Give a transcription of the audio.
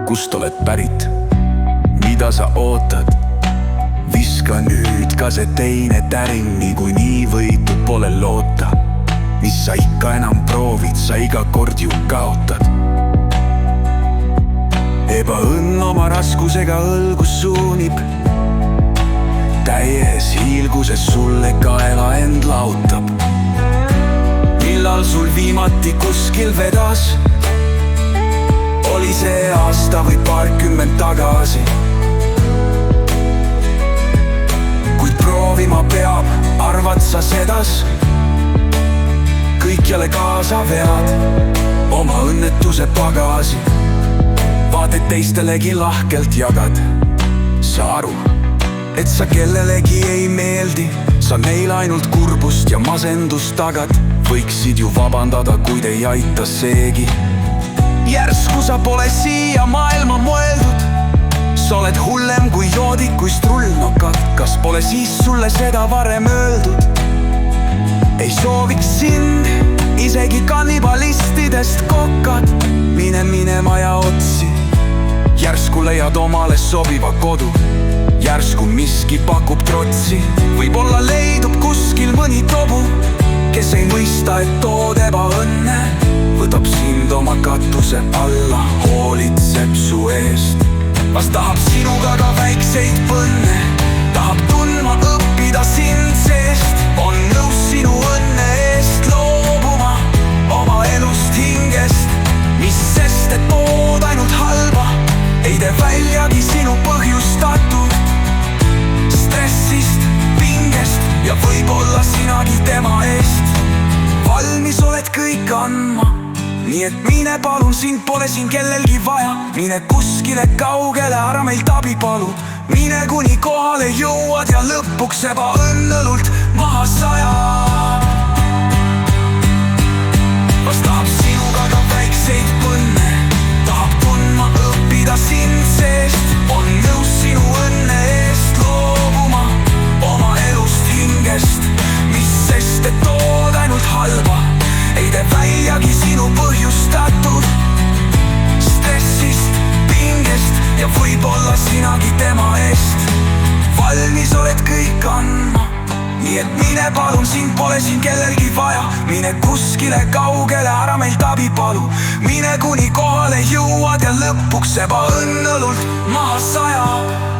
kust oled pärit, mida sa ootad. Viska nüüd ka see teine täring, niikuinii võitu pole loota. Mis sa ikka enam proovid, sa iga kord ju kaotad. Ebaõnn oma raskusega õlgus suunib, täies hiilguses sulle kaela end lautab. Millal sul viimati kuskil vedas? Oli see aasta või paarkümmend tagasi? Kuid proovima peab, arvad sa sedas? Kõik jälle kaasa vead oma õnnetuse pagasi. Vaatad teistelegi lahkelt jagad. Sa aru, et sa kellelegi ei meeldi, sa neil ainult kurbust ja masendust tagad. Võiksid ju vabandada, kuid ei aita seegi. Järsku sa pole siia maailma mõeldud. Sa oled hullem kui joodik, kui strullnokad. Kas pole siis sulle seda varem öeldud? Ei sooviks sind, isegi kannibalistidest kokad. Mine minema ja otsi, järsku leiad omale sobiva kodu. Järsku miski pakub trotsi, võib-olla leidub kuskil mõni tobu, kes ei mõista, et tood ebaõnne. Võtab sind oma katuse alla, hoolitseb su eest. Vast tahab sinuga ka väikseid põnne, tahab tundma õppida sind seest. On nõus sinu õnne eest loobuma, oma elust hingest. Mis sest, et tood ainult halba, ei tee väljagi sinu põhjustatud stressist, pingest ja võib-olla sinagi tema eest. Valmis oled kõik andma, nii et mine palun, sind pole siin kellelgi vaja. Mine kuskile kaugele, ära meilt abi palu. Mine kuni kohale jõuad ja lõpuks ebaõnnelult maha sajab. Vast tahab sinuga ka väikseid põnne, tahab tundma õppida sind seest. On nõus sinu õnne eest loobuma, oma elust hingest. Mis sest, et tood ainult halba, ei tee väljagi sinu põhjustatud stressist, pingest ja võib-olla sinagi tema eest. Valmis oled kõik andma, nii et mine palun, sind pole siin kellelgi vaja. Mine kuskile kaugele, ära meilt abi palu. Mine kuni kohale jõuad ja lõpuks ebaõnnelult maha sajab.